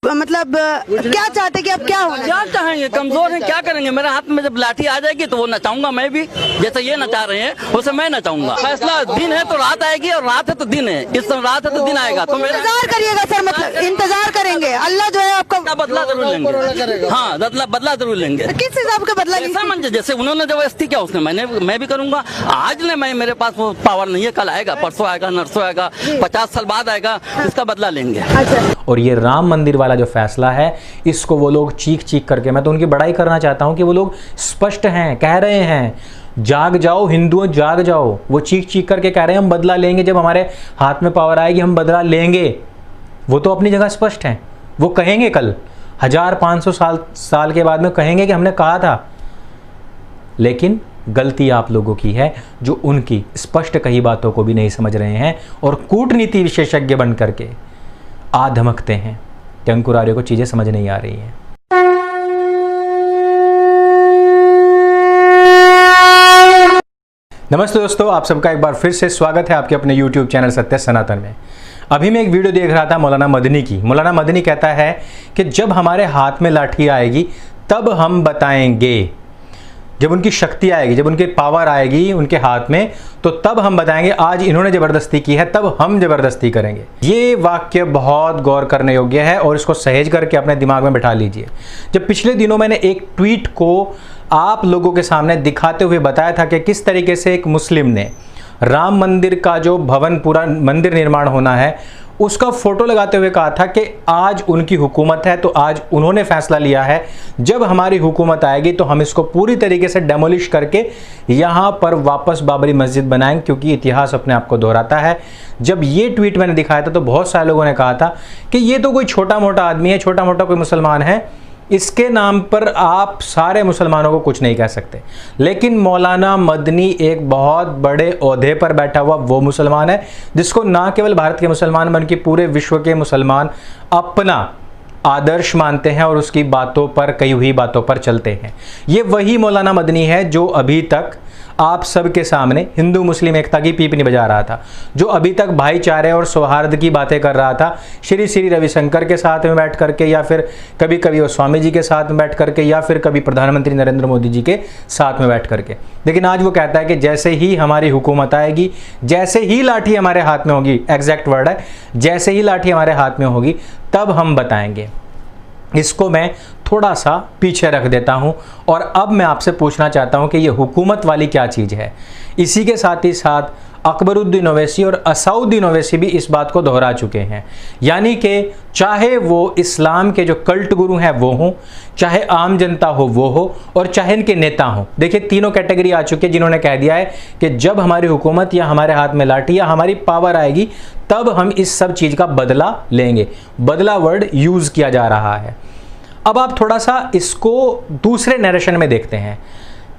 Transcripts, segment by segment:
मतलब क्या चाहते कि अब क्या होना? क्या चाहेंगे, कमजोर हैं, क्या करेंगे। मेरे हाथ में जब लाठी आ जाएगी तो वो नचाऊंगा मैं भी, जैसे ये नचा रहे हैं वैसे मैं नचाऊंगा। फैसला दिन है तो रात आएगी और रात है तो दिन है। इस समय रात है तो दिन आएगा। तो मेरा इंतजार करिएगा सर, मतलब इंतजार करेंगे। अल्लाह जो है आपका बदला जरूर लेंगे। हाँ, बदला जरूर लेंगे। किस हिसाब का बदला? ऐसा मंजे जैसे उन्होंने जबरदस्ती किया उसने मैं भी करूंगा। आज ने मैं, मेरे पास वो पावर नहीं है, कल आएगा, परसों आएगा, नरसों आएगा, 50 साल बाद आएगा, इसका बदला लेंगे। और ये राम मंदिर वाला जो फैसला है, इसको वो लोग चीख चीख करके, मैं तो उनकी बड़ाई करना चाहता हूं कि वो लोग स्पष्ट हैं, कह रहे हैं जाग जाओ हिंदुओं, जाग जाओ। वो चीख चीख करके कह रहे हैं हम बदला लेंगे, जब हमारे हाथ में पावर आएगी हम बदला लेंगे। वो तो अपनी जगह स्पष्ट हैं। वो कहेंगे कल 1500 साल के बाद में कहेंगे कि हमने कहा था। लेकिन गलती आप लोगों की है जो उनकी स्पष्ट कही बातों को भी नहीं समझ रहे हैं और कूटनीति विशेषज्ञ बन करके आ धमकते हैं कि अंकुर आर्य को चीजें समझ नहीं आ रही हैं। नमस्ते दोस्तों, आप सबका एक बार फिर से स्वागत है आपके अपने YouTube चैनल सत्य सनातन में। अभी मैं एक वीडियो देख रहा था मौलाना मदनी की। मौलाना मदनी कहता है कि जब हमारे हाथ में लाठी आएगी तब हम बताएंगे, जब उनकी शक्ति आएगी, जब उनकी पावर आएगी उनके हाथ में, तो तब हम बताएंगे। आज इन्होंने ज़बरदस्ती की है, तब हम ज़बरदस्ती करेंगे। ये वाक्य बहुत गौर करने योग्य है और इसको सहेज करके अपने दिमाग में बिठा लीजिए। जब पिछले दिनों मैंने एक ट्वीट को आप लोगों के सामने दिखाते हुए बताया था कि किस तरीके से एक मुस्लिम ने राम मंदिर का जो भवन, पूरा मंदिर निर्माण होना है, उसका फोटो लगाते हुए कहा था कि आज उनकी हुकूमत है, तो आज उन्होंने फैसला लिया है जब हमारी हुकूमत आएगी तो हम इसको पूरी तरीके से डेमोलिश करके यहाँ पर वापस बाबरी मस्जिद बनाएंगे, क्योंकि इतिहास अपने आप को दोहराता है। जब ये ट्वीट मैंने दिखाया था तो बहुत सारे लोगों ने कहा था कि ये तो कोई छोटा मोटा आदमी है, छोटा मोटा कोई मुसलमान है, इसके नाम पर आप सारे मुसलमानों को कुछ नहीं कह सकते। लेकिन मौलाना मदनी एक बहुत बड़े ओहदे पर बैठा हुआ वो मुसलमान है जिसको ना केवल भारत के मुसलमान बल्कि पूरे विश्व के मुसलमान अपना आदर्श मानते हैं और उसकी बातों पर, कही हुई बातों पर चलते हैं। ये वही मौलाना मदनी है जो अभी तक आप सबके सामने हिंदू मुस्लिम एकता की पीप नहीं बजा रहा था, जो अभी तक भाईचारे और सौहार्द की बातें कर रहा था श्री रविशंकर के साथ में बैठ करके, या फिर कभी कभी वो स्वामी जी के साथ में बैठ करके, या फिर कभी प्रधानमंत्री नरेंद्र मोदी जी के साथ में बैठ करके। लेकिन आज वो कहता है कि जैसे ही हमारी हुकूमत आएगी, जैसे ही लाठी हमारे हाथ में होगी, एग्जैक्ट वर्ड है, जैसे ही लाठी हमारे हाथ में होगी तब हम बताएंगे। इसको मैं थोड़ा सा पीछे रख देता हूं और अब मैं आपसे पूछना चाहता हूं कि ये हुकूमत वाली क्या चीज़ है। इसी के साथ ही साथ अकबरुद्दीन ओवैसी और असाउद्दीन ओवैसी भी इस बात को दोहरा चुके हैं। यानी कि चाहे वो इस्लाम के जो कल्ट गुरु हैं वो हों, चाहे आम जनता हो वो हो, और चाहे इनके नेता हों। देखिए, तीनों कैटेगरी आ चुके हैं जिन्होंने कह दिया है कि जब हमारी हुकूमत या हमारे हाथ में लाठी या हमारी पावर आएगी तब हम इस सब चीज़ का बदला लेंगे। बदला वर्ड यूज़ किया जा रहा है। अब आप थोड़ा सा इसको दूसरे नरेशन में देखते हैं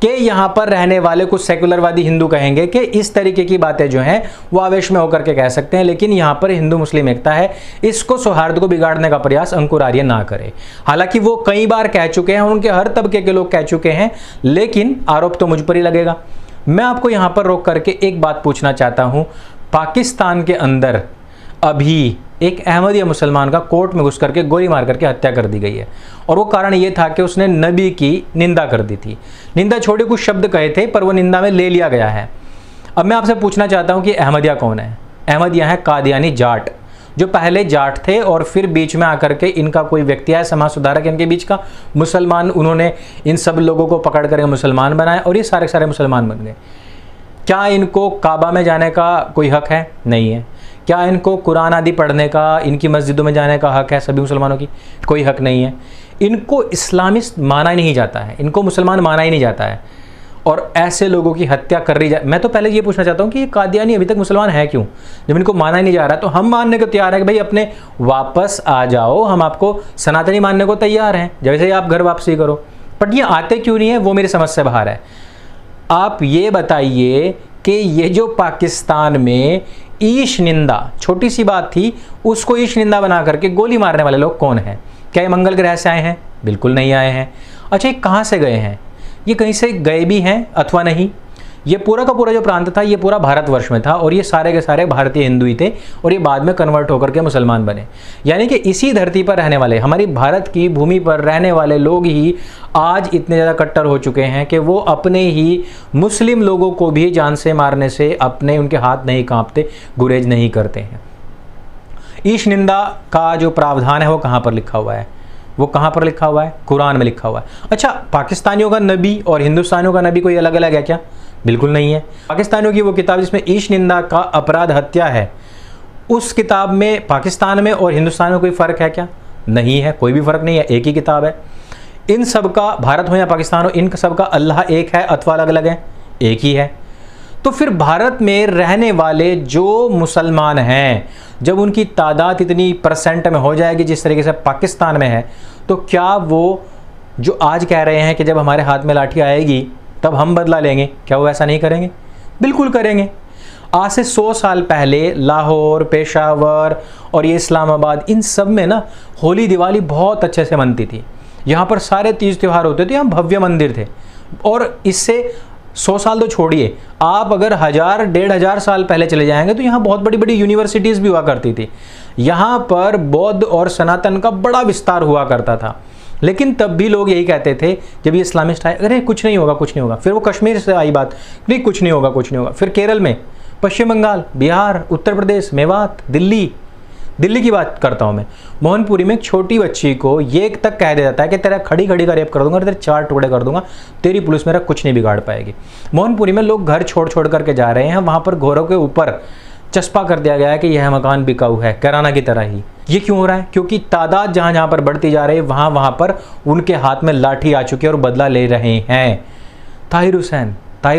कि यहाँ पर रहने वाले कुछ सेकुलरवादी हिंदू कहेंगे कि इस तरीके की बातें जो हैं वो आवेश में होकर के कह सकते हैं, लेकिन यहाँ पर हिंदू मुस्लिम एकता है, इसको सौहार्द को बिगाड़ने का प्रयास अंकुर आर्य ना करे। हालांकि वो कई बार कह चुके हैं, उनके हर तबके के लोग कह चुके हैं, लेकिन आरोप तो मुझ पर ही लगेगा। मैं आपको यहाँ पर रोक करके एक बात पूछना चाहता हूँ। पाकिस्तान के अंदर अभी एक अहमदिया मुसलमान का कोर्ट में घुस करके गोली मार करके हत्या कर दी गई है, और वो कारण ये था कि उसने नबी की निंदा कर दी थी। निंदा छोड़े कुछ शब्द कहे थे पर वो निंदा में ले लिया गया है। अब मैं आपसे पूछना चाहता हूँ कि अहमदिया कौन है? अहमदिया है कादियानी जाट, जो पहले जाट थे और फिर बीच में आकर के इनका कोई व्यक्ति आया, समाज सुधारक इनके बीच का, मुसलमान, उन्होंने इन सब लोगों को पकड़ करके मुसलमान बनाए और ये सारे सारे मुसलमान बन गए। क्या इनको काबा में जाने का कोई हक है? नहीं है। क्या इनको कुरान आदि पढ़ने का, इनकी मस्जिदों में जाने का हक है सभी मुसलमानों की? कोई हक नहीं है। इनको इस्लामिस्ट माना ही नहीं जाता है, इनको मुसलमान माना ही नहीं जाता है, और ऐसे लोगों की हत्या कर रही जाए। मैं तो पहले ये पूछना चाहता हूँ कि ये कादियानी अभी तक मुसलमान है क्यों? जब इनको माना ही नहीं जा रहा तो हम मानने को तैयार है कि भाई अपने वापस आ जाओ, हम आपको सनातनी मानने को तैयार हैं, जैसे आप घर वापसी करो। बट ये आते क्यों नहीं है, वो मेरी समझ से बाहर है। आप ये बताइए कि ये जो पाकिस्तान में ईश निंदा, छोटी सी बात थी, उसको ईश निंदा बना करके गोली मारने वाले लोग कौन हैं? क्या ये मंगल ग्रह से आए हैं? बिल्कुल नहीं आए हैं। अच्छा, ये कहाँ से गए हैं? ये कहीं से गए भी हैं अथवा नहीं? ये पूरा का पूरा जो प्रांत था ये पूरा भारतवर्ष में था और ये सारे के सारे भारतीय हिंदू ही थे और ये बाद में कन्वर्ट होकर के मुसलमान बने। यानी कि इसी धरती पर रहने वाले, हमारी भारत की भूमि पर रहने वाले लोग ही आज इतने ज़्यादा कट्टर हो चुके हैं कि वो अपने ही मुस्लिम लोगों को भी जान से मारने से अपने उनके हाथ नहीं कांपते, गुरेज नहीं करते हैं। ईश निंदा का जो प्रावधान है वो कहाँ पर लिखा हुआ है? वो कहाँ पर लिखा हुआ है? कुरान में लिखा हुआ है। अच्छा, पाकिस्तानियों का नबी और हिंदुस्तानियों का नबी कोई अलग अलग है क्या? बिल्कुल नहीं है। पाकिस्तानियों की वो किताब जिसमें ईश निंदा का अपराध हत्या है, उस किताब में पाकिस्तान में और हिंदुस्तान में कोई फ़र्क है क्या? नहीं है, कोई भी फ़र्क नहीं है, एक ही किताब है। इन सब का, भारत हो या पाकिस्तान हो, इन सब का अल्लाह एक है अथवा अलग अलग है? एक ही है। तो फिर भारत में रहने वाले जो मुसलमान हैं, जब उनकी तादाद इतनी % में हो जाएगी जिस तरीके से पाकिस्तान में है, तो क्या वो जो आज कह रहे हैं कि जब हमारे हाथ में लाठी आएगी तब हम बदला लेंगे, क्या वो ऐसा नहीं करेंगे? बिल्कुल करेंगे। आज से 100 साल पहले लाहौर, पेशावर और ये इस्लामाबाद, इन सब में ना होली दिवाली बहुत अच्छे से मनती थी। यहाँ पर सारे तीज त्यौहार होते थे, यहाँ भव्य मंदिर थे। और इससे 100 साल तो छोड़िए, आप अगर 1000-1500 साल पहले चले जाएंगे तो यहाँ बहुत बड़ी बड़ी यूनिवर्सिटीज़ भी हुआ करती थी। यहाँ पर बौद्ध और सनातन का बड़ा विस्तार हुआ करता था। लेकिन तब भी लोग यही कहते थे जब ये इस्लामिस्ट आए, अरे कुछ नहीं होगा, कुछ नहीं होगा। फिर वो कश्मीर से आई बात, नहीं कुछ नहीं होगा, कुछ नहीं होगा। फिर केरल में, पश्चिम बंगाल, बिहार, उत्तर प्रदेश, मेवात, दिल्ली की बात करता हूँ मैं। मोहनपुरी में एक छोटी बच्ची को ये तक कह दिया जाता है कि तेरा खड़ी खड़ी का रेप कर दूंगा, तेरे 4 टुकड़े कर दूंगा, तेरी पुलिस मेरा कुछ नहीं बिगाड़ पाएगी। मोहनपुरी में लोग घर छोड़ छोड़ करके जा रहे हैं, वहाँ पर घोरों के ऊपर चस्पा कर दिया गया है कि यह मकान बिकाऊ है, किराना की तरह ही। ये क्यों हो रहा है? क्योंकि तादाद जहाँ जहाँ पर बढ़ती जा रही है वहाँ पर उनके हाथ में लाठी आ चुकी है और बदला ले रहे हैं। ताहिर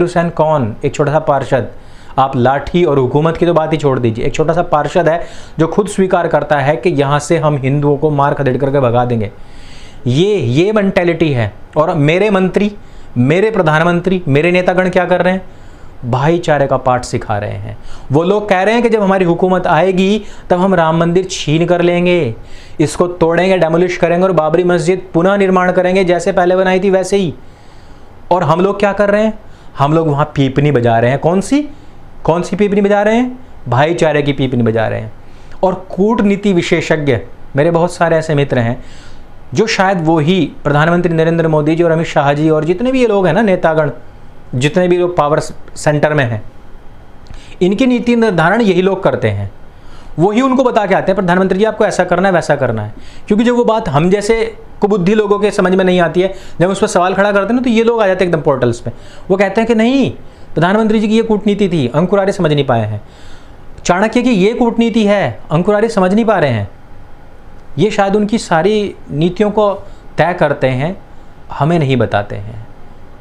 हुसैन कौन? एक छोटा सा पार्षद। आप लाठी और हुकूमत की तो बात ही छोड़ दीजिए, एक छोटा सा पार्षद है जो खुद स्वीकार करता है कि यहाँ से हम हिंदुओं को मार खदेड़ करके भगा देंगे। ये मेंटेलिटी है। और मेरे मंत्री, मेरे प्रधानमंत्री, मेरे नेतागण क्या कर रहे हैं? भाईचारे का पाठ सिखा रहे हैं। वो लोग कह रहे हैं कि जब हमारी हुकूमत आएगी तब हम राम मंदिर छीन कर लेंगे, इसको तोड़ेंगे, डेमोलिश करेंगे और बाबरी मस्जिद पुनः निर्माण करेंगे जैसे पहले बनाई थी वैसे ही। और हम लोग क्या कर रहे हैं? हम लोग वहाँ पीपनी बजा रहे हैं। कौन सी पीपनी बजा रहे हैं? भाईचारे की पीपनी बजा रहे हैं। और कूटनीति विशेषज्ञ, मेरे बहुत सारे ऐसे मित्र हैं जो शायद वो ही प्रधानमंत्री नरेंद्र मोदी जी और अमित शाह जी और जितने भी ये लोग हैं ना, नेतागण, जितने भी लोग पावर सेंटर में हैं, इनकी नीति निर्धारण यही लोग करते हैं। वही उनको बता के आते हैं प्रधानमंत्री जी आपको ऐसा करना है, वैसा करना है। क्योंकि जब वो बात हम जैसे कुबुद्धि लोगों के समझ में नहीं आती है, जब उस पर सवाल खड़ा करते हैं ना, तो ये लोग आ जाते हैं एकदम पोर्टल्स पे। वो कहते हैं कि नहीं, प्रधानमंत्री जी की ये कूटनीति थी, अंकुर आर्य समझ नहीं पाए हैं। चाणक्य की ये कूटनीति है, अंकुर आर्य समझ नहीं पा रहे हैं। ये शायद उनकी सारी नीतियों को तय करते हैं, हमें नहीं बताते हैं।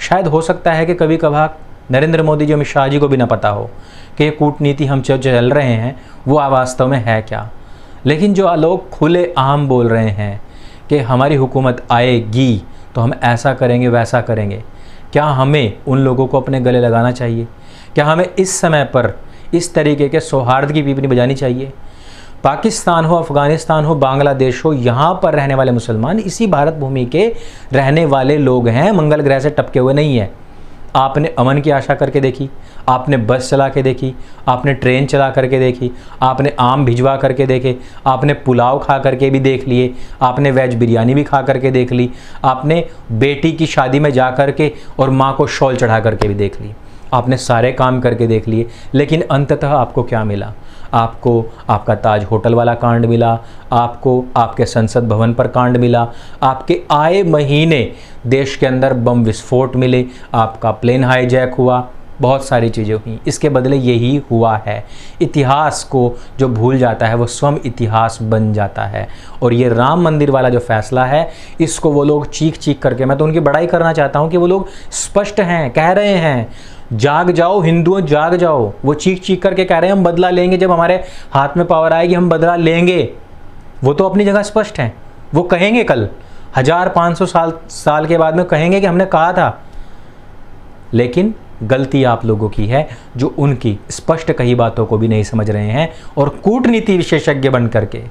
शायद हो सकता है कि कभी कभार नरेंद्र मोदी जी, अमित शाह जी को भी ना पता हो कि ये कूटनीति हम जो चल रहे हैं वो वास्तव में है क्या। लेकिन जो लोग खुले आम बोल रहे हैं कि हमारी हुकूमत आएगी तो हम ऐसा करेंगे, वैसा करेंगे, क्या हमें उन लोगों को अपने गले लगाना चाहिए? क्या हमें इस समय पर इस तरीके के सौहार्द की पीपनी बजानी चाहिए? पाकिस्तान हो, अफ़गानिस्तान हो, बांग्लादेश हो, यहाँ पर रहने वाले मुसलमान इसी भारत भूमि के रहने वाले लोग हैं, मंगल ग्रह से टपके हुए नहीं हैं। आपने अमन की आशा करके देखी, आपने बस चला के देखी, आपने ट्रेन चला करके देखी, आपने आम भिजवा करके देखे, आपने पुलाव खा करके भी देख लिए, आपने वेज बिरयानी भी खा करके देख ली, आपने बेटी की शादी में जा करके और माँ को शॉल चढ़ा करके भी देख ली, आपने सारे काम करके देख लिए। लेकिन अंततः आपको क्या मिला? आपको आपका ताज होटल वाला कांड मिला, आपको आपके संसद भवन पर कांड मिला, आपके आए महीने देश के अंदर बम विस्फोट मिले, आपका प्लेन हाईजैक हुआ, बहुत सारी चीज़ें हुई। इसके बदले यही हुआ है। इतिहास को जो भूल जाता है वो स्वयं इतिहास बन जाता है। और ये राम मंदिर वाला जो फैसला है, इसको वो लोग चीख चीख करके, मैं तो उनकी बड़ाई करना चाहता हूँ कि वो लोग स्पष्ट हैं, कह रहे हैं जाग जाओ हिंदुओं, जाग जाओ। वो चीख चीख करके कह रहे हैं हम बदला लेंगे, जब हमारे हाथ में पावर आएगी हम बदला लेंगे। वो तो अपनी जगह स्पष्ट हैं। वो कहेंगे कल 1500 साल के बाद में कहेंगे कि हमने कहा था। लेकिन गलती आप लोगों की है जो उनकी स्पष्ट कही बातों को भी नहीं समझ रहे हैं और कूटनीति विशेषज्ञ बन करके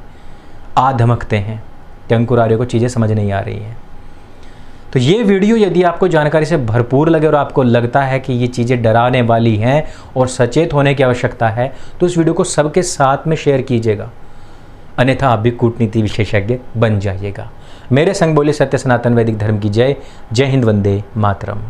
आ धमकते हैं कि अंकुर आर्य को चीज़ें समझ नहीं आ रही हैं। तो ये वीडियो यदि आपको जानकारी से भरपूर लगे और आपको लगता है कि ये चीज़ें डराने वाली हैं और सचेत होने की आवश्यकता है, तो इस वीडियो को सबके साथ में शेयर कीजिएगा, अन्यथा आप भी कूटनीति विशेषज्ञ बन जाइएगा। मेरे संग बोले सत्य सनातन वैदिक धर्म की जय। जय हिंद, वंदे मातरम।